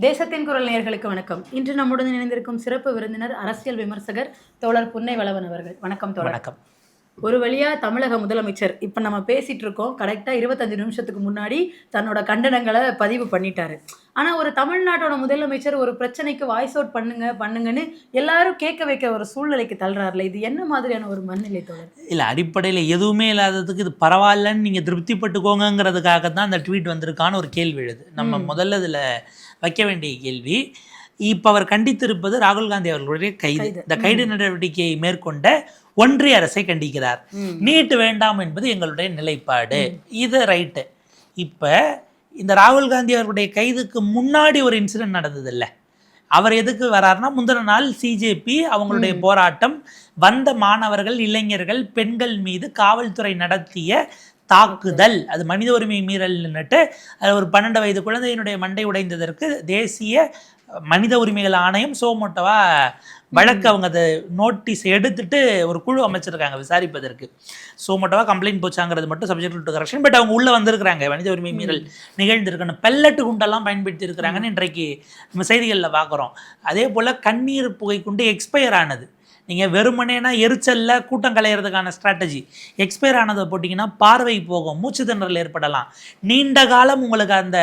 தேசத்தின் குரல் நேயர்களுக்கு வணக்கம். இன்று நம்முடன் இணைந்திருக்கும் சிறப்பு விருந்தினர் அரசியல் விமர்சகர் தோழர் புன்னைவளவன் அவர்கள். வணக்கம் தோழர். வணக்கம். ஒரு வழியா தமிழக முதலமைச்சர் இப்ப நம்ம பேசிட்டு இருக்கோம். கரெக்டா 25 நிமிஷத்துக்கு முன்னாடி தன்னோட கண்டனங்களை பதிவு பண்ணிட்டாரு. ஆனா ஒரு தமிழ்நாட்டோட முதலமைச்சர் ஒரு பிரச்சனைக்கு வாய்ஸ் அவுட் பண்ணுங்கன்னு எல்லாரும் கேட்க வைக்க ஒரு சூழ்நிலைக்கு தள்ளுறாருல. இது என்ன மாதிரியான ஒரு மனநிலை தோழர்? இல்ல, அடிப்படையில் எதுவுமே இல்லாததுக்கு இது பரவாயில்லன்னு நீங்க திருப்திப்பட்டுக்கோங்கிறதுக்காக தான் அந்த ட்வீட் வந்திருக்கான்னு ஒரு கேள்வி எழுது. நம்ம முதல்ல இதுல வைக்க வேண்டிய கேள்வி, இப்போ அவர் கண்டித்திருப்பது ராகுல் காந்தி அவர்களுடைய கைது. இந்த கைது நடவடிக்கையை மேற்கொண்ட ஒன்றிய அரசை கண்டிக்கிறார். நீட் வேண்டாம் என்பது எங்களுடைய நிலைப்பாடு. இது ரைட்டு. இப்போ இந்த ராகுல் காந்தி அவர்களுடைய கைதுக்கு முன்னாடி ஒரு இன்சிடென்ட் நடந்தது இல்லை. அவர் எதுக்கு வராருன்னா, முந்தின நாள் சிஜேபி அவங்களுடைய போராட்டம், வந்த மாணவர்கள், இளைஞர்கள், பெண்கள் மீது காவல்துறை நடத்திய தாக்குதல், அது மனித உரிமை மீறல்னுட்டு ஒரு 12 வயது குழந்தையினுடைய மண்டை உடைந்ததற்கு தேசிய மனித உரிமைகள் ஆணையம் சோமோட்டோவா வழக்கு அவங்க அதை நோட்டீஸ் எடுத்துட்டு ஒரு குழு அமைச்சிருக்காங்க விசாரிப்பதற்கு. சோமோட்டோவா கம்ப்ளைண்ட் போச்சாங்கிறது மட்டும் சப்ஜெக்ட் டு கரெக்ஷன். பட் அவங்க உள்ளே வந்திருக்கிறாங்க, மனித உரிமை மீறல் நிகழ்ந்திருக்கணும், பெல்லட்டு குண்டெல்லாம் பயன்படுத்தி இருக்கிறாங்கன்னு இன்றைக்கு நம்ம செய்திகளில் பார்க்குறோம். அதே போல் கண்ணீர் புகை குண்டு எக்ஸ்பயர் ஆனது. நீங்கள் வெறுமனேனா எரிச்சலில் கூட்டம் கலையிறதுக்கான ஸ்ட்ராட்டஜி, எக்ஸ்பயர் ஆனதை போட்டிங்கன்னா பார்வை போகும், மூச்சு திணறல் ஏற்படலாம், நீண்ட காலம் உங்களுக்கு அந்த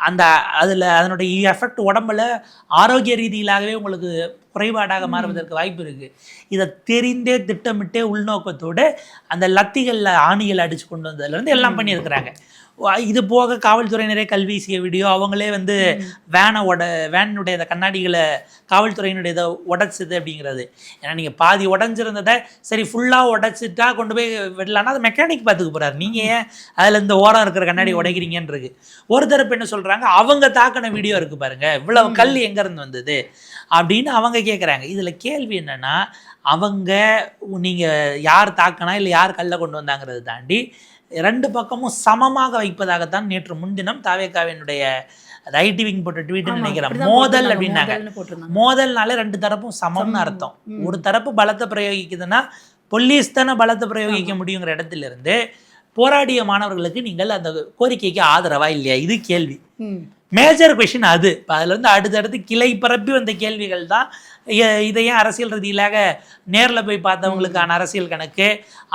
அந்த அதில் அதனுடைய எஃபெக்ட் உடம்புல ஆரோக்கிய ரீதியிலாகவே உங்களுக்கு குறைபாடாக மாறுவதற்கு வாய்ப்பு இருக்குது. இதை தெரிந்தே திட்டமிட்டே உள்நோக்கத்தோடு அந்த லத்திகளில் ஆணிகள் அடித்து கொண்டு வந்ததுலேருந்து எல்லாம் பண்ணியிருக்கிறாங்க. இது போக காவல்துறையினரே கல்வீசிய வீடியோ, அவங்களே வேனுடைய கண்ணாடிகளை காவல்துறையினுடைய இதை உடைச்சிது அப்படிங்கிறது. ஏன்னா நீங்கள் பாதி உடஞ்சிருந்ததை சரி ஃபுல்லாக உடைச்சிட்டா கொண்டு போய் விடலான்னா அது மெக்கானிக் பார்த்துக்க போகிறாரு. நீங்கள் ஏன் அதில் இந்த ஓரம் இருக்கிற கண்ணாடி உடைக்கிறீங்கன்றது. ஒரு தரப்பு என்ன சொல்கிறாங்க, அவங்க தாக்கின வீடியோ இருக்குது பாருங்கள், இவ்வளவு கல் எங்கேருந்து வந்தது அப்படின்னு அவங்க கேட்குறாங்க. இதில் கேள்வி என்னென்னா, அவங்க நீங்கள் யார் தாக்கினா இல்லை யார் கல்லை கொண்டு வந்தாங்கிறத தாண்டி ரெண்டு பக்கமும் சமமாக வைப்பதாகத்தான் நேற்று முன்தினம் தாவேகாவினுடைய ஐடி விங் போட்ட ட்வீட்னு நினைக்கிறேன். மோதல் அப்படின்னாங்க. மோதல்னால ரெண்டு தரப்பும் சமம்னு அர்த்தம். ஒரு தரப்பு பலத்தை பிரயோகிக்குதுன்னா போலீஸ் தானே பலத்தை பிரயோகிக்க முடியுங்கிற இடத்துல இருந்து போராடிய மாணவர்களுக்கு நீங்கள் அந்த கோரிக்கைக்கு ஆதரவா இல்லையா, இது கேள்வி. மேஜர் கொஷின் அது. இப்போ அதில் வந்து அடுத்தடுத்து கிளை பரப்பி வந்த கேள்விகள் தான். இதையும் அரசியல் ரீதியிலாக நேரில் போய் பார்த்தவங்களுக்கான அரசியல் கணக்கு.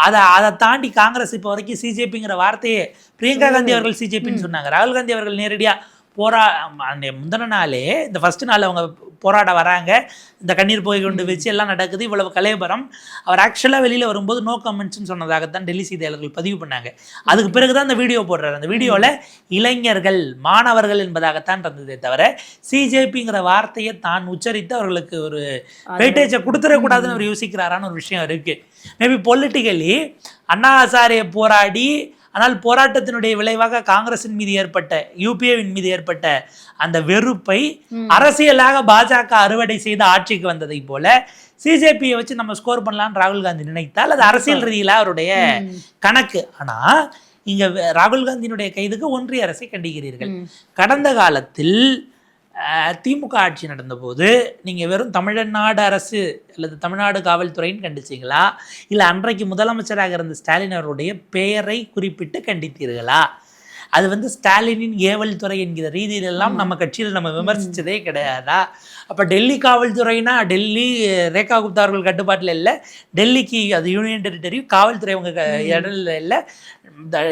அதை தாண்டி காங்கிரஸ் இப்போ வரைக்கும் சிஜேபிங்கிற வார்த்தையே, பிரியங்கா காந்தி அவர்கள் சிஜேபின்னு சொன்னாங்க, ராகுல் காந்தி அவர்கள் நேரடியாக முந்தின நாளே இந்த ஃபஸ்ட்டு நாள் அவங்க போராட வராங்க, இந்த கண்ணீர் புகை கொண்டு வச்சு எல்லாம் நடக்குது, இவ்வளவு கலைபரம். அவர் ஆக்சுவலாக வெளியில் வரும்போது நோ கமெண்ட்ஸ்ன்னு சொன்னதாகத்தான் டெல்லி செய்தியாளர்கள் பதிவு பண்ணாங்க. அதுக்கு பிறகு தான் அந்த வீடியோ போடுறாரு. அந்த வீடியோவில் இளைஞர்கள், மாணவர்கள் என்பதாகத்தான் இருந்ததே தவிர சிஜேபிங்கிற வார்த்தையை தான் உச்சரித்து அவர்களுக்கு ஒரு வெயிட்டேஜை கொடுத்துடக்கூடாதுன்னு அவர் யோசிக்கிறாரான்னு ஒரு விஷயம் இருக்குது. மேபி பொலிட்டிக்கலி அண்ணா ஹசாரே போராடி, ஆனால் போராட்டத்தினுடைய விளைவாக காங்கிரசின் மீது ஏற்பட்ட, யூபிஏவின் மீது ஏற்பட்ட அந்த வெறுப்பை அரசியலாக பாஜக அறுவடை செய்து ஆட்சிக்கு வந்ததை போல சிஜேபியை வச்சு நம்ம ஸ்கோர் பண்ணலான்னு ராகுல் காந்தி நினைத்தால் அது அரசியல் ரீதியில் அவருடைய கணக்கு. ஆனால் இங்கே ராகுல் காந்தியினுடைய கைதுக்கு ஒன்றிய அரசை கண்டிக்கிறீர்கள். கடந்த காலத்தில் திமுக ஆட்சி நடந்தபோது நீங்கள் வெறும் தமிழ்நாடு அரசு அல்லது தமிழ்நாடு காவல்துறைன்னு கண்டிச்சிங்களா, இல்லை அன்றைக்கு முதலமைச்சராக இருந்த ஸ்டாலின் அவருடைய பெயரை குறிப்பிட்டு கண்டித்தீர்களா? அது வந்து ஸ்டாலினின் ஏவல் துறை என்கிற ரீதியிலெல்லாம் நம்ம கட்சியில் நம்ம விமர்சித்ததே கிடையாதா? அப்போ டெல்லி காவல்துறைனா டெல்லி ரேகா குப்தா அவர்கள் கட்டுப்பாட்டில் இல்லை, டெல்லிக்கு அது யூனியன் டெரிட்டரி, காவல்துறை அவங்க இடத்துல இல்லை,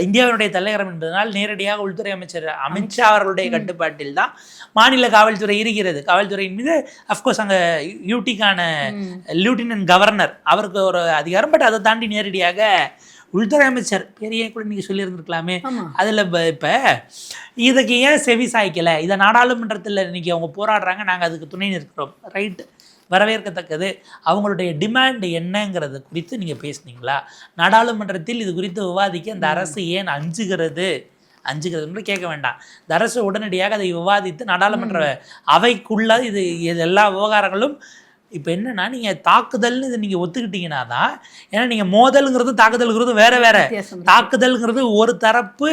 இந்தியாவினுடைய தலைநகரம் என்பதனால் நேரடியாக உள்துறை அமைச்சர் அமித்ஷா அவர்களுடைய கட்டுப்பாட்டில் தான் மாநில காவல்துறை இருக்கிறது. காவல்துறையின் மீது அஃப்கோர்ஸ் அங்கே யூடிக்கான லெப்டினன்ட் கவர்னர் அவருக்கு ஒரு அதிகாரம், பட் அதை தாண்டி நேரடியாக உள்துறை அமைச்சர் பெரிய கூட நீங்கள் சொல்லியிருந்துருக்கலாமே. அதில் இப்போ இதுக்கு ஏன் செவி சாய்க்கலை? இதை நாடாளுமன்றத்தில் இன்றைக்கி அவங்க போராடுறாங்க, நாங்கள் அதுக்கு துணை நிற்கிறோம், ரைட்டு, வரவேற்கத்தக்கது. அவங்களுடைய டிமாண்ட் என்னங்கிறது குறித்து நீங்கள் பேசுனீங்களா? நாடாளுமன்றத்தில் இது குறித்து விவாதிக்க அந்த அரசு ஏன் அஞ்சுகிறதுன்னு கேட்க வேண்டாம். இந்த அரசு உடனடியாக அதை விவாதித்து நாடாளுமன்ற அவைக்குள்ள இது எல்லா விவகாரங்களும். இப்போ என்னன்னா, நீங்கள் தாக்குதல்னு இதை நீங்கள் ஒத்துக்கிட்டீங்கன்னா தான், ஏன்னா நீங்கள் மோதலுங்கிறது தாக்குதல்ங்கிறது வேற. தாக்குதல்ங்கிறது ஒரு தரப்பு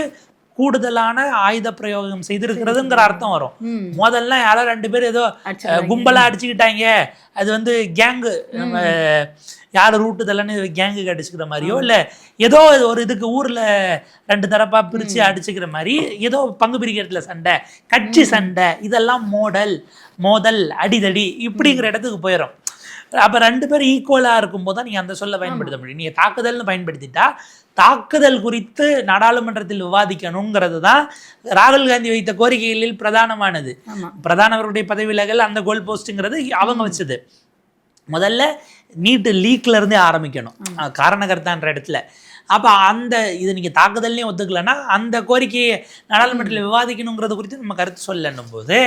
கூடுதலான ஆயுத பிரயோகம் செய்திருக்கிறதுங்கிற அர்த்தம் வரும். ம். முதல்ல யாரோ 2 பேர் ஏதோ கும்பலா அடிச்சுக்கிட்டாங்க, அது வந்து கேங்கு, நம்ம யார் ரூட்டு தரலன்னு கேங்குக்கு அடிச்சுக்கிற மாதிரியோ இல்லை ஏதோ ஒரு இதுக்கு ஊரில் 2 தரப்பா பிரித்து அடிச்சுக்கிற மாதிரி ஏதோ பங்கு பிரிக்கிறதுல சண்டை, கட்சி சண்டை, இதெல்லாம் மோதல் அடிதடி இப்படிங்கிற இடத்துக்கு போயிடும். அப்போ 2 பேரும் ஈக்குவலாக இருக்கும்போது தான் நீங்கள் அந்த சொல்ல பயன்படுத்த முடியும். நீங்கள் தாக்குதல்னு பயன்படுத்திட்டா தாக்குதல் குறித்து நாடாளுமன்றத்தில் விவாதிக்கணுங்கிறது தான் ராகுல் காந்தி வைத்த கோரிக்கைகளில் பிரதானமானது. பிரதானவருடைய பதவி விலகல், அந்த கோல் போஸ்ட்டுங்கிறது அவங்க வச்சது. முதல்ல நீட்டு லீக்ல இருந்தே ஆரம்பிக்கணும் காரணகர்த்தான்ற இடத்துல. அப்போ அந்த இது நீங்கள் தாக்குதல்லையும் ஒத்துக்கலைன்னா அந்த கோரிக்கையை நாடாளுமன்றத்தில் விவாதிக்கணுங்கிறது குறித்து நம்ம கருத்து சொல்லணும் போது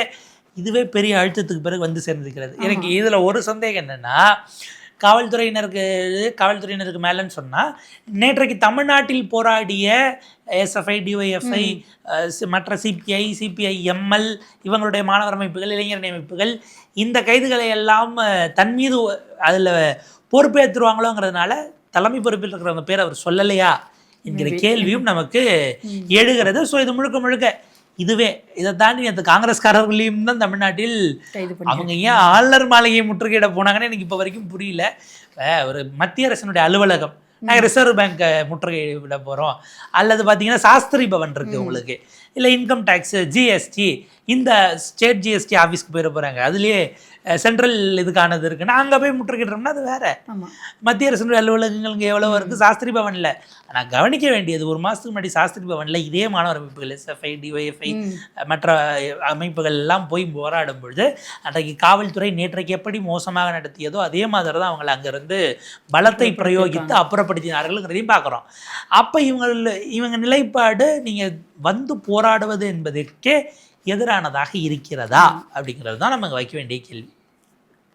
இதுவே பெரிய அழுத்தத்துக்கு பிறகு வந்து சேர்ந்திருக்கிறது. எனக்கு இதில் ஒரு சந்தேகம் என்னென்னா, காவல்துறையினருக்கு மேலேன்னு சொன்னால், நேற்றைக்கு தமிழ்நாட்டில் போராடிய எஸ்எஃப்ஐ, டிஒய்எஃப்ஐ, மற்ற சிபிஐ, எம்எல், இவங்களுடைய மாணவர் அமைப்புகள், இளைஞர் அமைப்புகள், இந்த கைதுகளை எல்லாம் தன் மீது அதில் பொறுப்பேற்றுருவாங்களோங்கிறதுனால தலைமை பொறுப்பில் இருக்கிறவங்க பேர் அவர் சொல்லலையா என்கிற கேள்வியும் நமக்கு எழுகிறது. ஸோ இது முழுக்க இதுவே இதை தாண்டி அந்த காங்கிரஸ்காரர்களையும் தான் தமிழ்நாட்டில் அவங்க ஏன் ஆளுநர் மாளிகையை முற்றுகையிட போனாங்கன்னு எனக்கு இப்போ வரைக்கும் புரியல. ஒரு மத்திய அரசினுடைய அலுவலகம், நாங்கள் ரிசர்வ் பேங்க்கை முற்றுகையிட போகிறோம், அல்லது பார்த்தீங்கன்னா சாஸ்திரி பவன் இருக்குது உங்களுக்கு, இல்லை இன்கம் டேக்ஸு, ஜிஎஸ்டி, இந்த ஸ்டேட் ஜிஎஸ்டி ஆஃபீஸ்க்கு போயிட போகிறாங்க, அதுலேயே சென்ட்ரல் இதுக்கானது இருக்குன்னா அங்கே போய் முற்றுகிட்டோம்னா அது வேற. மத்திய அரசு அலுவலகங்கள் இங்கே எவ்வளோ இருக்குது, சாஸ்திரி பவனில். ஆனால் கவனிக்க வேண்டியது, ஒரு மாதத்துக்கு முன்னாடி சாஸ்திரி பவனில் இதே மாணவர் அமைப்புகள் எஸ்எஃப்ஐ, டிஒய்எஃப்ஐ, மற்ற அமைப்புகள் எல்லாம் போய் போராடும் பொழுது அன்றைக்கு காவல்துறை நேற்றைக்கு எப்படி மோசமாக நடத்தியதோ அதே மாதிரி தான் அவங்களை அங்கேருந்து பலத்தை பிரயோகித்து அப்புறப்படுத்தினார்கள்ங்கிறதையும் பார்க்குறோம். அப்போ இவங்க நிலைப்பாடு நீங்கள் வந்து போராடுவது என்பதற்கே எதிரானதாக இருக்கிறதா அப்படிங்கிறது தான் நம்ம வைக்க வேண்டிய கேள்வி.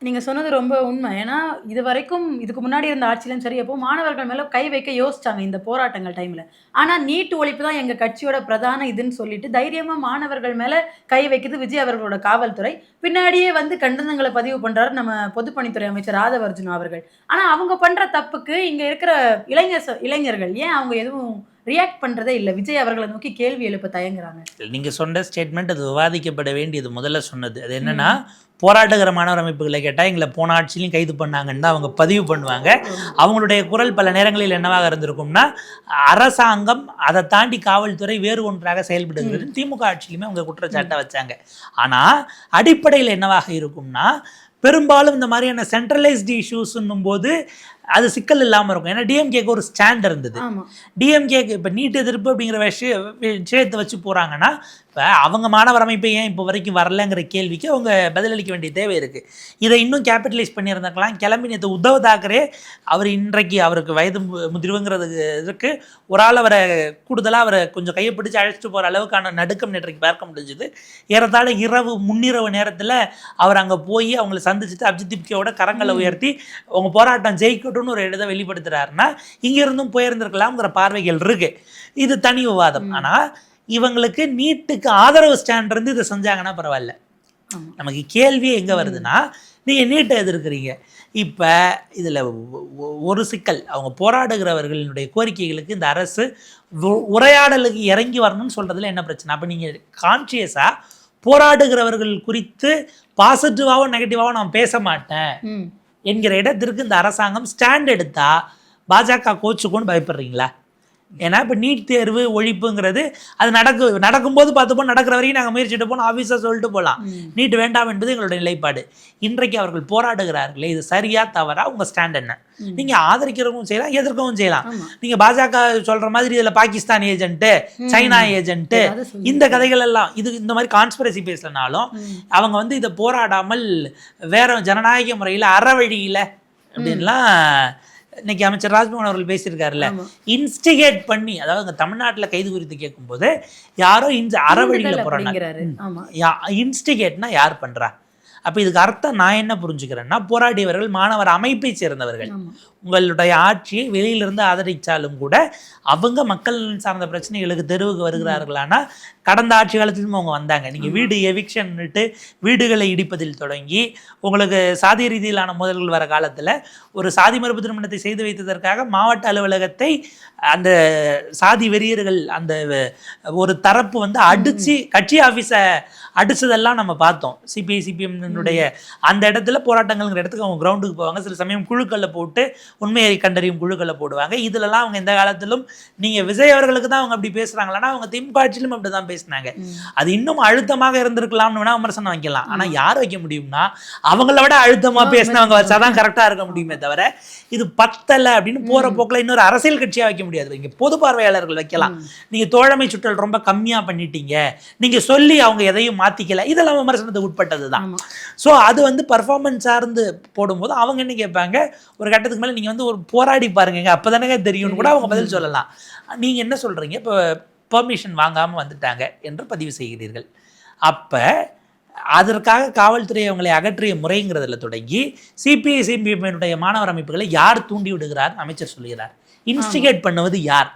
நீங்கள் சொன்னது ரொம்ப உண்மை. ஏன்னா இது வரைக்கும் இதுக்கு முன்னாடி இருந்த ஆட்சியிலும் சரி, எப்போ மாணவர்கள் மேலே கை வைக்க யோசிச்சாங்க இந்த போராட்டங்கள் டைமில். ஆனால் நீட் ஒழிப்பு தான் எங்கள் கட்சியோட பிரதான இதுன்னு சொல்லிட்டு தைரியமாக மாணவர்கள் மேலே கை வைக்குது விஜய் அவர்களோட காவல்துறை. பின்னாடியே வந்து கண்டனங்களை பதிவு பண்ணுறாரு நம்ம பொதுப்பணித்துறை அமைச்சர் ஆதவர்ஜுனா அவர்கள். ஆனால் அவங்க பண்ணுற தப்புக்கு இங்கே இருக்கிற இளைஞர்கள் ஏன் அவங்க எதுவும் ரியாக்ட் பண்ணுறதே இல்லை? விஜய் அவர்களை நோக்கி கேள்வி எழுப்ப தயங்குறாங்க. நீங்கள் சொன்ன ஸ்டேட்மெண்ட் அது விவாதிக்கப்பட வேண்டியது. முதல்ல சொன்னது அது என்னன்னா, போராட்டுகிற மாணவர் அமைப்புகளை கேட்டால் எங்களை போன ஆட்சியிலையும் கைது பண்ணாங்கன்னு தான் அவங்க பதிவு பண்ணுவாங்க. அவங்களுடைய குரல் பல நேரங்களில் என்னவாக இருந்திருக்கும்னா, அரசாங்கம் அதை தாண்டி காவல்துறை வேறு ஒன்றாக செயல்படுகிறது திமுக ஆட்சியிலுமே அவங்க குற்றச்சாட்டை வச்சாங்க. ஆனால் அடிப்படையில் என்னவாக இருக்கும்னா, பெரும்பாலும் இந்த மாதிரியான சென்ட்ரலைஸ்டு இஷ்யூஸ்ன்னும் போது அது சிக்கல் இல்லாமல் இருக்கும். ஏன்னா டிஎம்கேக்கு ஒரு ஸ்டாண்ட் இருந்தது. டிஎம்கேக்கு இப்போ நீட் எதிர்ப்பு அப்படிங்கிற விஷயத்தை வச்சு போகிறாங்கன்னா, இப்போ அவங்க மாணவர் அமைப்பை ஏன் இப்போ வரைக்கும் வரலைங்கிற கேள்விக்கு அவங்க பதிலளிக்க வேண்டிய தேவை இருக்குது. இதை இன்னும் கேபிட்டலைஸ் பண்ணியிருந்தாக்கலாம். கிளம்பி நேற்று உத்தவ் தாக்கரே அவர் இன்றைக்கு அவருக்கு வயது முதிர்வுங்கிறதுக்கு இதுக்கு ஒரு ஆள் அவரை கூடுதலாக அவரை கொஞ்சம் கையை பிடிச்சி அழைச்சிட்டு போகிற அளவுக்கான நடுக்கம் நேற்றைக்கு பார்க்க முடிஞ்சுது. ஏறத்தாழ முன்னிரவு நேரத்தில் அவர் அங்கே போய் அவங்களை சந்திச்சுட்டு அப்ஜித் கரங்களை உயர்த்தி அவங்க போராட்டம் ஜெயிக்கட்டும் ஒரு இடத்தை வெளிப்படுத்துறாருன்னா இங்கிருந்தும் போயிருந்திருக்கலாம்ங்கிற பார்வைகள் இருக்கு. இது தனி விவாதம். ஆனா இவங்களுக்கு நீட்டுக்கு ஆதரவு ஸ்டாண்ட் இருந்து இதை செஞ்சாங்கன்னா பரவாயில்ல. நமக்கு கேள்வி எங்க வருதுன்னா, நீங்க நீட்டை எதிர்க்கிறீங்க. இப்ப இதுல ஒரு சிக்கல், அவங்க போராடுகிறவர்களுடைய கோரிக்கைகளுக்கு இந்த அரசு உரையாடலுக்கு இறங்கி வரணும்னு சொல்றதுல என்ன பிரச்சனை? அப்ப நீங்க கான்சியஸா போராடுகிறவர்கள் குறித்து பாசிட்டிவாகவும் நெகட்டிவாகவும் நான் பேச மாட்டேன் என்கிற இடத்திற்கு இந்த அரசாங்கம் ஸ்டாண்ட் எடுத்தா பாஜக கோச்சுக்குன்னு பயப்படுறீங்களா? ஏன்னா இப்போ நீட் தேர்வு ஒழிப்புங்கிறது அது நடக்கும்போது பார்த்துப்போம், நடக்கிற வரைக்கும் நாங்கள் முயற்சிட்டு போனோம், ஆஃபீஸாக சொல்லிட்டு போகலாம். நீட் வேண்டாம் என்பது எங்களுடைய நிலைப்பாடு. இன்றைக்கு அவர்கள் போராடுகிறார்களே, இது சரியா தவறா? உங்கள் ஸ்டாண்ட் என்ன? நீங்கள் ஆதரிக்கிறவங்க செய்யலாம், எதிர்க்கவும் செய்யலாம். நீங்கள் பாஜக சொல்கிற மாதிரி இதில் பாகிஸ்தான் ஏஜென்ட்டு, சைனா ஏஜென்ட்டு, இந்த கதைகள் எல்லாம் இந்த மாதிரி கான்ஸ்பிரசி பேசலனாலும் அவங்க வந்து இதை போராடாமல் வேற ஜனநாயக முறையில் அறவழியில் அப்படின்லாம் இன்னைக்கு அமைச்சர் ராஜ்மோகன் அவர்கள் பேசியிருக்காருல்ல, இன்ஸ்டிகேட் பண்ணி, அதாவது தமிழ்நாட்டில் கைது குறித்து கேட்கும்போது யாரோ அறவழியில் போறாங்க. இன்ஸ்டிகேட்னா யார் பண்றா? அப்போ இதுக்கு அர்த்தம் நான் என்ன புரிஞ்சுக்கிறேன்னா, போராடியவர்கள் மாணவர் அமைப்பை சேர்ந்தவர்கள். உங்களுடைய ஆட்சியை வெளியிலிருந்து ஆதரித்தாலும் கூட அவங்க மக்கள் சார்ந்த பிரச்சனைகளுக்கு தெருவுக்கு வருகிறார்களானா கடந்த ஆட்சி காலத்திலும் அவங்க வந்தாங்க. நீங்கள் வீடு எவிக்ஷன்னுட்டு வீடுகளை இடிப்பதில் தொடங்கி உங்களுக்கு சாதி ரீதியிலான மோதல்கள் வர காலத்தில் ஒரு சாதி மறுப்பு திருமணத்தை செய்து வைத்ததற்காக மாவட்ட அலுவலகத்தை அந்த சாதி வெறியர்கள் அந்த ஒரு தரப்பு வந்து அடித்து கட்சி ஆஃபீஸை அடிச்சதெல்லாம் நம்ம பார்த்தோம். சிபிஐ சிபிஎம்னுடைய அந்த இடத்துல போராட்டங்கள்ங்கிற இடத்துக்கு அவங்க கிரவுண்டுக்கு போவாங்க. சில சமயம் குழுக்களில் போட்டு உண்மையை கண்டறியும் குழுக்களில் போடுவாங்க. இதிலலாம் அவங்க எந்த காலத்திலும் நீங்கள் விஜய் அவர்களுக்கு தான் அவங்க அப்படி பேசுகிறாங்களான்னா அவங்க திமுக ஆட்சியிலும் அப்படி தான் பேசினாங்க. அது இன்னும் அழுத்தமாக இருந்திருக்கலாம்னு வேணா விமர்சனம் வைக்கலாம். ஆனால் யார் வைக்க முடியும்னா அவங்கள விட அழுத்தமாக பேசினவங்க வச்சாதான் கரெக்டாக இருக்க முடியுமே தவிர இது பத்தலை அப்படின்னு போகிற போக்கில் இன்னொரு அரசியல் கட்சியாக வைக்க முடியாது. இங்கே பொது பார்வையாளர்கள் வைக்கலாம். நீங்கள் தோழமை சுற்றல் ரொம்ப கம்மியாக பண்ணிட்டீங்க, நீங்கள் சொல்லி அவங்க எதையும் மாற்றிக்கல, இதெல்லாம் விமர்சனத்துக்கு உட்பட்டது தான். ஸோ அது வந்து பர்ஃபார்மன்ஸ் சார்ந்து போடும்போது அவங்க என்ன கேட்பாங்க, ஒரு கட்டத்துக்கு மேலே நீங்கள் வந்து ஒரு போராடி பாருங்க அப்போ தானே தெரியும்னு கூட அவங்க பதில் சொல்லலாம். நீங்கள் என்ன சொல்கிறீங்க, இப்போ பெர்மிஷன் வாங்காமல் வந்துட்டாங்க என்று பதிவு செய்கிறீர்கள். அப்போ அதற்காக காவல்துறை அவங்களை அகற்றிய முறைங்கிறதுல தொடங்கி சிபிஐ சிபிஎம்னுடைய மாணவர் அமைப்புகளை யார் தூண்டி விடுகிறார் அமைச்சர் சொல்லுகிறார். இன்ஸ்டிகேட் பண்ணுவது யார்?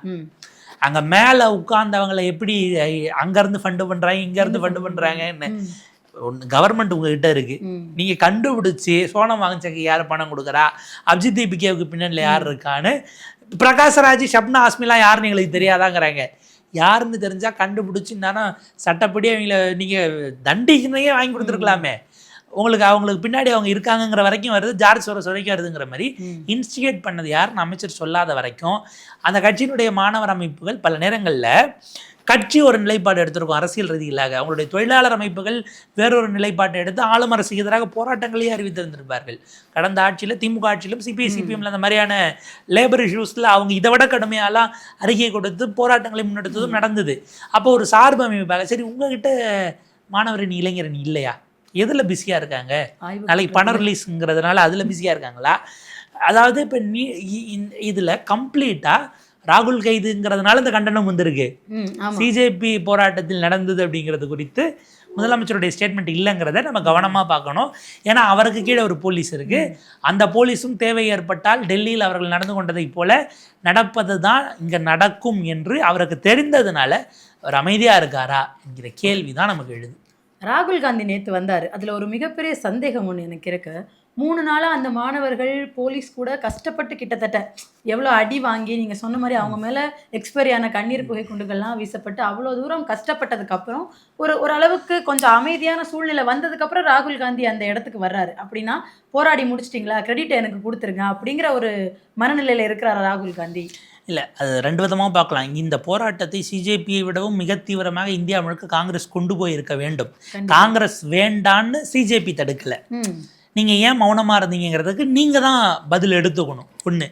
அங்கே மேலே உட்கார்ந்தவங்களை எப்படி அங்கேருந்து ஃபண்டு பண்ணுறாங்க இங்கேருந்து ஃபண்டு பண்ணுறாங்கன்னு ஒன்று கவர்மெண்ட் உங்ககிட்ட இருக்கு. நீங்கள் கண்டுபிடிச்சி சோனம் வாங்கிச்சக்கு யார் பணம் கொடுக்குறா, அபிஜித் பிகேவுக்கு பின்னணியில் யார் இருக்கான்னு, பிரகாஷ்ராஜ் ஷப்னா ஆஸ்மிலாம் யாருன்னு எங்களுக்கு தெரியாதாங்கிறாங்க. யாருன்னு தெரிஞ்சால் கண்டுபிடிச்சின்னா சட்டப்படி அவங்கள நீங்கள் தண்டிக்கணையே வாங்கி கொடுத்துருக்கலாமே. அவங்களுக்கு பின்னாடி அவங்க இருக்காங்கங்கிற வரைக்கும் வருது, ஜார்ஜ் சோரஸ் வரைக்கும் வருதுங்கிற மாதிரி இன்ஸ்டிகேட் பண்ணது யாருன்னு அமைச்சர் சொல்லாத வரைக்கும் அந்த கட்சியினுடைய மாணவர் அமைப்புகள் பல நேரங்களில் கட்சி ஒரு நிலைப்பாடு எடுத்திருக்கும் அரசியல் ரீதியிலாக, அவங்களுடைய தொழிலாளர் அமைப்புகள் வேறொரு நிலைப்பாட்டை எடுத்து ஆளும் அரசுக்கு எதிராக போராட்டங்களையே அறிவித்திருந்திருப்பார்கள். கடந்த ஆட்சியில் திமுக ஆட்சியிலும் சிபிஐ சிபிஎம்ல அந்த மாதிரியான லேபர் இஷ்யூஸில் அவங்க இதை விட கடுமையாலாம் அறிக்கை கொடுத்து போராட்டங்களை முன்னெடுத்ததும் நடந்தது. அப்போ ஒரு சார்பு அமைப்பாக சரி உங்ககிட்ட மாணவரணி இளைஞரணி இல்லையா, எதில் பிஸியாக இருக்காங்க, நாளைக்கு பணம் ரிலீஸுங்கிறதுனால அதில் பிஸியாக இருக்காங்களா? அதாவது இப்போ இதில் கம்ப்ளீட்டாக ராகுல் கைதுங்கிறதுனால இந்த கண்டனம் வந்திருக்கு. சிஜேபி போராட்டத்தில் நடந்தது அப்படிங்கிறது குறித்து முதலமைச்சருடைய ஸ்டேட்மெண்ட் இல்லைங்கிறத நம்ம கவனமாக பார்க்கணும். ஏன்னா அவருக்கு கீழே ஒரு போலீஸ் இருக்குது. அந்த போலீஸும் தேவை ஏற்பட்டால் டெல்லியில் அவர்கள் நடந்து கொண்டதை போல நடப்பது தான் இங்கே நடக்கும் என்று அவருக்கு தெரிந்ததுனால அவர் அமைதியாக இருக்காரா என்கிற கேள்வி தான் நமக்கு எழுது. ராகுல் காந்தி நேற்று வந்தார். அதில் ஒரு மிகப்பெரிய சந்தேகம் ஒன்று எனக்கு இருக்கு. 3 நாளாக அந்த மாணவர்கள் போலீஸ் கூட கஷ்டப்பட்டு கிட்டத்தட்ட எவ்வளோ அடி வாங்கி நீங்கள் சொன்ன மாதிரி அவங்க மேலே எக்ஸ்பைரியான கண்ணீர் புகை குண்டுகள்லாம் வீசப்பட்டு அவ்வளோ தூரம் கஷ்டப்பட்டதுக்கப்புறம் ஒரு அளவுக்கு கொஞ்சம் அமைதியான சூழ்நிலை வந்ததுக்கப்புறம் ராகுல் காந்தி அந்த இடத்துக்கு வர்றாரு. அப்படின்னா போராடி முடிச்சிட்டிங்களா, கிரெடிட் எனக்கு கொடுத்துருங்க அப்படிங்கிற ஒரு மனநிலையில் இருக்கிறாரா ராகுல் காந்தி? இல்லை, அது 2 விதமாக பார்க்கலாம். இந்த போராட்டத்தை சிஜேபியை விடவும் மிக தீவிரமாக இந்தியா முழுக்க காங்கிரஸ் கொண்டு போயிருக்க வேண்டும். காங்கிரஸ் வேண்டான்னு சிஜேபி தடுக்கலை. நீங்கள் ஏன் மௌனமாக இருந்தீங்கிறதுக்கு நீங்கள் தான் பதில் எடுத்துக்கணும். ஒன்று.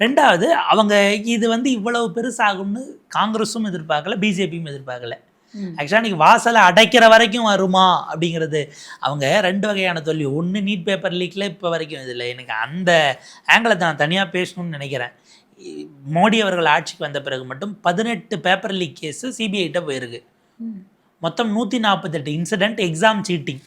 2வது, அவங்க இது வந்து இவ்வளவு பெருசாகும்னு காங்கிரஸும் எதிர்பார்க்கல, பிஜேபியும் எதிர்பார்க்கல. ஆக்சுவலாக நீங்கள் வாசலை அடைக்கிற வரைக்கும் வருமா அப்படிங்கிறது அவங்க 2 வகையான தோல்வி. ஒன்று, நீட் பேப்பர் லீக்கில் இப்போ வரைக்கும் இதில் எனக்கு அந்த ஆங்கிளை நான் தனியாக பேசணும்னு நினைக்கிறேன். மோடி அவர்கள் ஆட்சிக்கு வந்த பிறகு மட்டும் 18 பேப்பர் லீக் கேஸு சிபிஐட்ட போயிருக்கு. மொத்தம் 148 இன்சிடென்ட் எக்ஸாம் சீட்டிங்.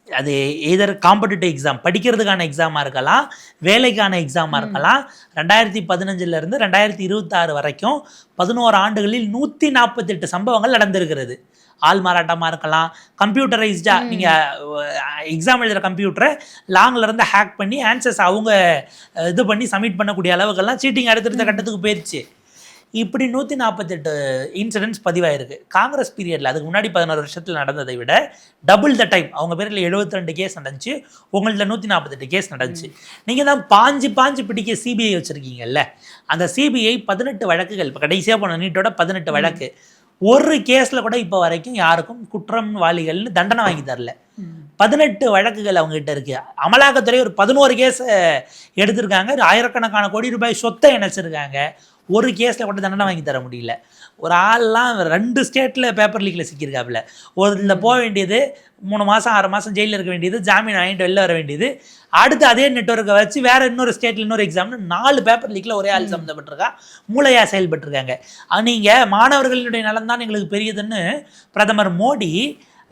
அது எதர் காம்படிட்டிவ் எக்ஸாம், படிக்கிறதுக்கான எக்ஸாமாக இருக்கலாம், வேலைக்கான எக்ஸாமாக இருக்கலாம். 2015 2026 வரைக்கும் 11 ஆண்டுகளில் 148 சம்பவங்கள் நடந்திருக்கிறது. ஆள் மாறாட்டமாக இருக்கலாம், கம்ப்யூட்டரைஸ்டாக நீங்கள் எக்ஸாம் எழுதுகிற கம்ப்யூட்டரை லாங்கிலேருந்து ஹேக் பண்ணி ஆன்சர்ஸ் அவங்க இது பண்ணி சப்மிட் பண்ணக்கூடிய அளவுக்கெல்லாம் சீட்டிங் அடுத்தடுத்த கட்டத்துக்கு போயிடுச்சு. இப்படி 148 இன்சிடென்ட்ஸ் பதிவாயிருக்கு. காங்கிரஸ் பீரியடில் அதுக்கு முன்னாடி 11 வருஷத்தில் நடந்ததை விட டபுள் த டைம். அவங்க பேரில் 72 கேஸ் நடந்துச்சு, உங்கள்ட்ட 148 கேஸ் நடந்துச்சு. நீங்கள் தான் பாஞ்சு பிடிக்க சிபிஐ வச்சுருக்கீங்கல்ல, அந்த சிபிஐ 18 வழக்குகள் இப்போ கடைசியாக போன நீட்டோட 18 வழக்கு, ஒரு கேஸில் கூட இப்போ வரைக்கும் யாருக்கும் குற்றம் வாளிகள்னு தண்டனை வாங்கி தரல. 18 வழக்குகள் அவங்ககிட்ட இருக்கு. அமலாக்கத்துறை ஒரு 11 கேஸ் எடுத்திருக்காங்க, ஆயிரக்கணக்கான கோடி ரூபாய் சொத்தை இணைச்சிருக்காங்க. ஒரு கேஸில் கூட தண்டனை வாங்கி தர முடியல. ஒரு ஆள்லாம் 2 ஸ்டேட்டில் பேப்பர் லீக்கில் சிக்கியிருக்காப்புல. ஒரு இதில் போக வேண்டியது 3 மாதம் 6 மாதம் ஜெயிலில் இருக்க வேண்டியது, ஜாமீன் வாங்கிட்டு வெளில வர வேண்டியது, அடுத்து அதே நெட்வொர்க்கை வச்சு வேறு இன்னொரு ஸ்டேட்டில் இன்னொரு எக்ஸாம்னு 4 பேப்பர் லீக்கில் ஒரே ஆள் சம்மந்தப்பட்டிருக்கா, மூளையாக செயல்பட்டுருக்காங்க. நீங்கள் மாணவர்களுடைய நலன் தான் எங்களுக்கு பெரியதுன்னு பிரதமர் மோடி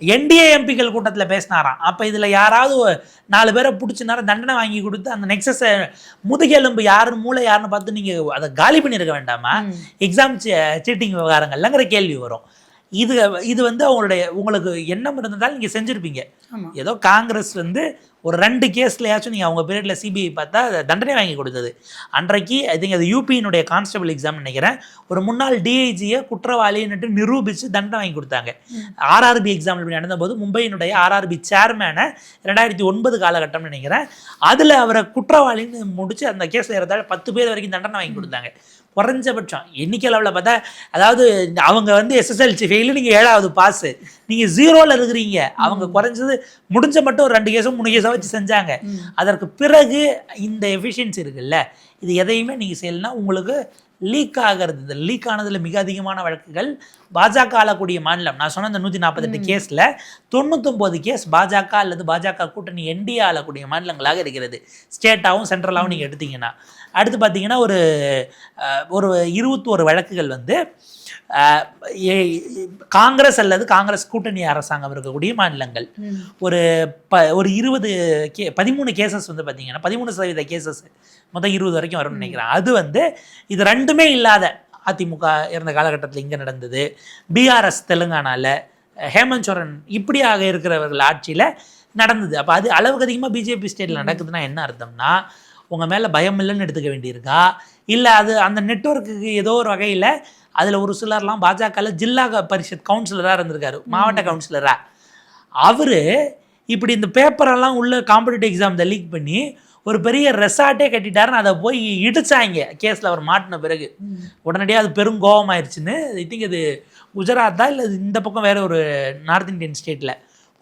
என்டிஏ எம்பிக்கள் கூட்டத்தில் பேசினாராம். அப்போ இதில் யாராவது 4 பேரை பிடிச்ச நேரம் தண்டனை வாங்கி கொடுத்து அந்த நெக்ஸஸை முதுகெலும்பு யாருன்னு மூளை யாருன்னு பார்த்து நீங்கள் அதை காலி பண்ணியிருக்க வேண்டாமா எக்ஸாம் சீட்டிங் விவகாரங்கள்லங்கிற கேள்வி வரும். இது இது வந்து உங்களுக்கு எண்ணம் இருந்ததால் நீங்கள் செஞ்சுருப்பீங்க. ஏதோ காங்கிரஸ் வந்து ஒரு 2 கேஸ்லையாச்சும் நீங்கள் அவங்க பீரியடில் சிபிஐ பார்த்தா தண்டனை வாங்கி கொடுத்தது. அன்றைக்கு ஐ திங்க் அது யூபியினுடைய கான்ஸ்டபிள் எக்ஸாம் நினைக்கிறேன், ஒரு முன்னாள் டிஐஜியை குற்றவாளின்னுட்டு நிரூபித்து தண்டனை வாங்கி கொடுத்தாங்க. ஆர்ஆர்பி எக்ஸாம் இப்படி நடந்தபோது மும்பையினுடைய ஆர்ஆர்பி சேர்மேனை 2009 காலகட்டம் நினைக்கிறேன், அதில் அவரை குற்றவாளின்னு முடிச்சு அந்த கேஸில் இருந்தால் 10 பேர் வரைக்கும் தண்டனை வாங்கி கொடுத்தாங்க. குறைஞ்சபட்சம் எண்ணிக்கை அளவில் பார்த்தா, அதாவது அவங்க வந்து எஸ்எஸ்எல்சி ஃபெயிலு, நீங்கள் 7வது பாஸு, நீங்கள் 0ல் இருக்கிறீங்க. அவங்க குறைஞ்சது முடிஞ்ச மட்டும் ஒரு 2 கேஸோ 3 கேஸோ வச்சு செஞ்சாங்க. அதற்கு பிறகு இந்த எஃபிஷியன்சி இருக்குல்ல, இது எதையுமே நீங்கள் செய்யலைன்னா உங்களுக்கு லீக் ஆகிறது. இந்த லீக் ஆனதில் மிக அதிகமான வழக்குகள் பாஜக ஆளக்கூடிய மாநிலம். நான் சொன்ன இந்த 148 கேஸில் 99 கேஸ் பாஜக அல்லது பாஜக கூட்டணி என்டிஏ ஆளக்கூடிய மாநிலங்களாக இருக்கிறது. ஸ்டேட்டாகவும் சென்ட்ரலாகவும் நீங்கள் எடுத்தீங்கன்னா. அடுத்து பார்த்தீங்கன்னா ஒரு 21 வழக்குகள் வந்து காங்கிரஸ் அல்லது காங்கிரஸ் கூட்டணி அரசாங்கம் இருக்கக்கூடிய மாநிலங்கள். ஒரு 13 கேசஸ் வந்து பார்த்தீங்கன்னா 13% கேசஸ் மொத்தம் 20 வரைக்கும் வரும்னு நினைக்கிறேன். அது வந்து இது ரெண்டுமே இல்லாத அதிமுக இருந்த காலகட்டத்தில் இங்கே நடந்தது. பிஆர்எஸ் தெலுங்கானாவில், ஹேமந்த் சோரன் இப்படியாக இருக்கிறவர்கள் ஆட்சியில் நடந்தது. அப்போ அது அளவுக்கு அதிகமாக பிஜேபி ஸ்டேட்டில் நடக்குதுன்னா என்ன அர்த்தம்னா, உங்கள் மேலே பயம் இல்லைன்னு எடுத்துக்க வேண்டியிருக்கா, இல்லை அது அந்த நெட்வொர்க்குக்கு ஏதோ ஒரு வகையில் அதில் ஒரு சிலர்லாம் பாஜகவில் ஜில்லா பரிஷத் கவுன்சிலராக இருந்திருக்காரு, மாவட்ட கவுன்சிலராக. அவர் இப்படி இந்த பேப்பரெல்லாம் உள்ள காம்படிட்டிவ் எக்ஸாம் லீக் பண்ணி ஒரு பெரிய ரெசார்ட்டே கட்டிட்டாருன்னு அதை போய் இடிச்சாங்க கேஸில் அவர் மாட்டின பிறகு. உடனடியாக அது பெரும் கோபம் ஆயிடுச்சுன்னு, ஐ திங்க் இது குஜராத்தா இல்லை இந்த பக்கம் வேறு ஒரு நார்த் இந்தியன் ஸ்டேட்டில்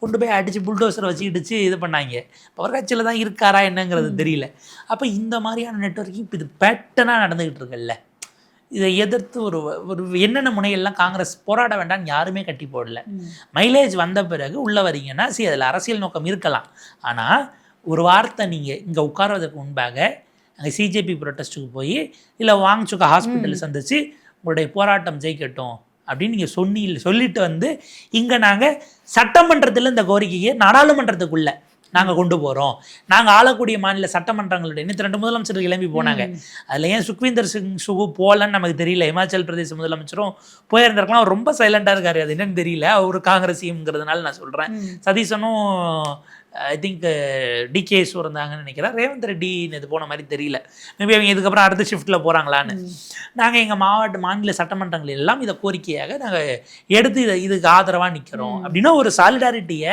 கொண்டு போய் அடித்து புல்டோசரை வச்சு இடித்து இது பண்ணாங்க. பவர் கட்சியில் தான் இருக்காரா என்னங்கிறது தெரியல. அப்போ இந்த மாதிரியான நெட்வொர்க்கிங் இப்போ இது பேட்டனாக நடந்துக்கிட்டு இருக்குல்ல, இதை எதிர்த்து ஒரு என்னென்ன முனைகள்லாம் காங்கிரஸ் போராட வேண்டாம்னு யாருமே கட்டி போடல. மைலேஜ் வந்த பிறகு உள்ளே வரீங்கன்னா அதில் அரசியல் நோக்கம் இருக்கலாம். ஆனால் ஒரு வார்த்தை நீங்கள் இங்கே உட்கார்வதற்கு முன்பாக அங்கே சிஜேபி ப்ரொட்டஸ்ட்டுக்கு போய் இல்லை வாங்சுக்கா ஹாஸ்பிட்டல் சந்திச்சு உங்களுடைய போராட்டம் ஜெயிக்கட்டும் அப்படின்னு நீங்கள் சொல்லிட்டு வந்து இங்கே நாங்கள் சட்டமன்றத்தில் இந்த கோரிக்கையை நாடாளுமன்றத்துக்குள்ளே நாங்கள் கொண்டு போகிறோம், நாங்கள் ஆளக்கூடிய மாநில சட்டமன்றங்களுடைய 2 முதலமைச்சர்கள் கிளம்பி போனாங்க. அதில் ஏன் சுக்வீந்தர் சிங் சுகு போகலன்னு நமக்கு தெரியல. இமாச்சல் பிரதேச முதலமைச்சரும் போயிருந்திருக்கலாம், அவர் ரொம்ப சைலண்டாக இருக்காரு, அது என்னன்னு தெரியல. அவர் காங்கிரஸிங்கிறதுனால நான் சொல்கிறேன். சதீசனும் ஐ திங்க் டிகேஎஸ் இருந்தாங்கன்னு நினைக்கிறேன். ரேவந்த் ரெட்டி இது போன மாதிரி தெரியல. மேபி அவங்க இதுக்கப்புறம் அடுத்த ஷிஃப்ட்டில் போகிறாங்களான்னு. நாங்கள் எங்கள் மாநில சட்டமன்றங்கள் எல்லாம் இதை கோரிக்கையாக நாங்கள் எடுத்து இதுக்கு ஆதரவாக நிற்கிறோம் அப்படின்னா ஒரு சாலிடாரிட்டியை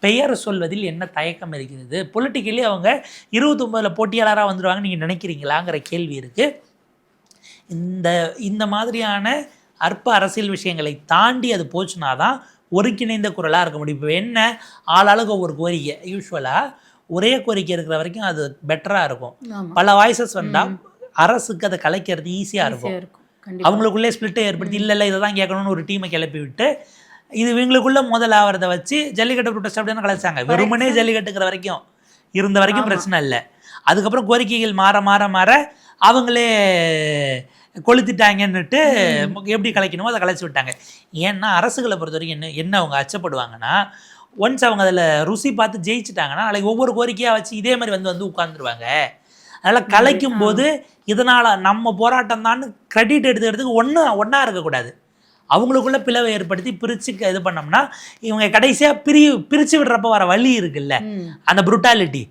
பெயர் சொல்வதில் என்ன தயக்கம் இருக்கிறது? பொலிட்டிக்கலி அவங்க 29 போட்டியாளராக வந்துடுவாங்க நீங்கள் நினைக்கிறீங்களாங்கிற கேள்வி இருக்குது. இந்த மாதிரியான அற்ப அரசியல் விஷயங்களை தாண்டி அது போச்சுனா தான் ஒருங்கிணைந்த குரலாக இருக்க முடியும். இப்போ என்ன ஆளாளுக்கு ஒரு கோரிக்கை, யூஸ்வலாக ஒரே கோரிக்கை இருக்கிற வரைக்கும் அது பெட்டராக இருக்கும். பல வாய்ஸஸ் வந்தால் அரசுக்கு அதை கலைக்கிறது ஈஸியாக இருக்கும். அவங்களுக்குள்ளே ஸ்பிளிட்டை ஏற்படுத்தி இல்லை இதை தான் கேட்கணும்னு ஒரு டீமை கிளப்பி விட்டு இது இவங்களுக்குள்ள முதல் ஆகிறத வச்சு ஜல்லிக்கட்டு ப்ரொட்டஸ்ட் அப்படின்னு கலைச்சாங்க. வெறுமனே ஜல்லிக்கட்டுக்கிற வரைக்கும் இருந்த வரைக்கும் பிரச்சனை இல்லை. அதுக்கப்புறம் கோரிக்கைகள் மாற அவங்களே கொளுத்திட்டாங்கன்னுட்டு எப்படி கலைக்கணுமோ அதை கலைச்சி விட்டாங்க. ஏன்னா அரசுகளை பொறுத்த வரைக்கும் என்ன அவங்க அச்சப்படுவாங்கன்னா, ஒன்ஸ் அவங்க அதில் ருசி பார்த்து ஜெயிச்சிட்டாங்கன்னா நாளைக்கு ஒவ்வொரு கோரிக்கையாக வச்சு இதே மாதிரி வந்து உட்காந்துருவாங்க. அதனால் கலைக்கும் போது இதனால் நம்ம போராட்டம் தான் கிரெடிட் எடுத்துக்கிறதுக்கு ஒன்றா இருக்கக்கூடாது. அவங்களுக்குள்ள பிளவை ஏற்படுத்தி பிரித்து இது பண்ணோம்னா இவங்க கடைசியாக பிரித்து விடுறப்ப வர வழி இருக்குல்ல, அந்த புருட்டாலிட்டி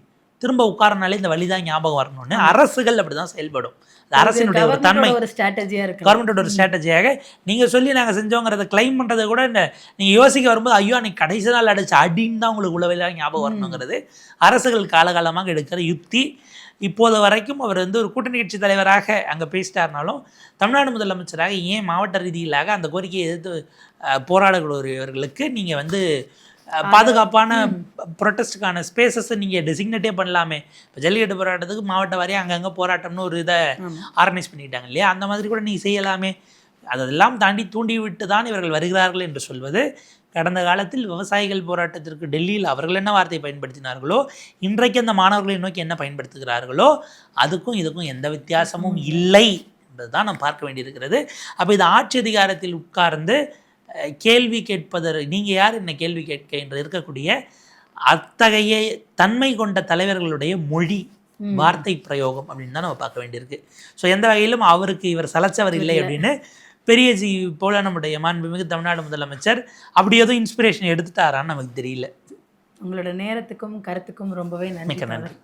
திரும்ப உட்காரனாலே இந்த வழி தான் ஞாபகம் வரணும்னு அரசுகள் அப்படி தான் செயல்படும். அரசினுடைய ஒரு தன்மை, கவர்மெண்டோட ஒரு ஸ்ட்ராட்டஜியாக நீங்கள் சொல்லி நாங்கள் செஞ்சோங்கிறத கிளைம் பண்ணுறதை கூட நீங்கள் யோசிக்க வரும்போது ஐயோ அன்னைக்கு கடைசி நாள் அடிச்சு அடின்னு தான் உங்களுக்கு உளவில்லாம் ஞாபகம் வரணுங்கிறது அரசுகள் காலகாலமாக எடுக்கிற யுக்தி. இப்போது வரைக்கும் அவர் ஒரு கூட்டணி கட்சி தலைவராக அங்கே பேசிட்டாருனாலும் தமிழ்நாடு முதலமைச்சராக ஏன் மாவட்ட ரீதியிலாக அந்த கோரிக்கையை எதிர்த்து போராடக்கூடியவர்களுக்கு நீங்கள் பாதுகாப்பான ப்ரொட்டஸ்ட்டுக்கான ஸ்பேசஸை நீங்கள் டெசிக்னேட்டே பண்ணலாமே. இப்போ ஜல்லிக்கட்டு போராட்டத்துக்கு மாவட்ட வாரியாக அங்கங்கே போராட்டம்னு ஒரு இதை ஆர்கனைஸ் பண்ணிட்டாங்க இல்லையா, அந்த மாதிரி கூட நீங்கள் செய்யலாமே. அதெல்லாம் தாண்டி தூண்டிவிட்டு தான் இவர்கள் வருகிறார்கள் என்று சொல்வது கடந்த காலத்தில் விவசாயிகள் போராட்டத்திற்கு டெல்லியில் அவர்கள் என்ன வார்த்தை பயன்படுத்தினார்களோ இன்றைக்கு அந்த மாணவர்களை நோக்கி என்ன பயன்படுத்துகிறார்களோ அதுக்கும் இதுக்கும் எந்த வித்தியாசமும் இல்லை என்பது தான் நாம் பார்க்க வேண்டியிருக்கிறது. அப்போ இது ஆட்சி அதிகாரத்தில் உட்கார்ந்து கேள்வி கேட்பதற்கு நீங்கள் யார் என்ன கேள்வி கேட்க என்று இருக்கக்கூடிய அத்தகைய தன்மை கொண்ட தலைவர்களுடைய மொழி வார்த்தை பிரயோகம் அப்படின்னு தான் நம்ம பார்க்க வேண்டியிருக்கு. ஸோ எந்த வகையிலும் அவருக்கு இவர் சலைச்சவர் இல்லை அப்படின்னு பெரிய ஜி போல நம்முடைய மாண்புமிகு தமிழ்நாடு முதலமைச்சர் அப்படி எதுவும் இன்ஸ்பிரேஷன் எடுத்துட்டாரான்னு நமக்கு தெரியல. உங்களோட நேரத்துக்கும் கருத்துக்கும் ரொம்பவே மிக்க நன்றி. நன்றி.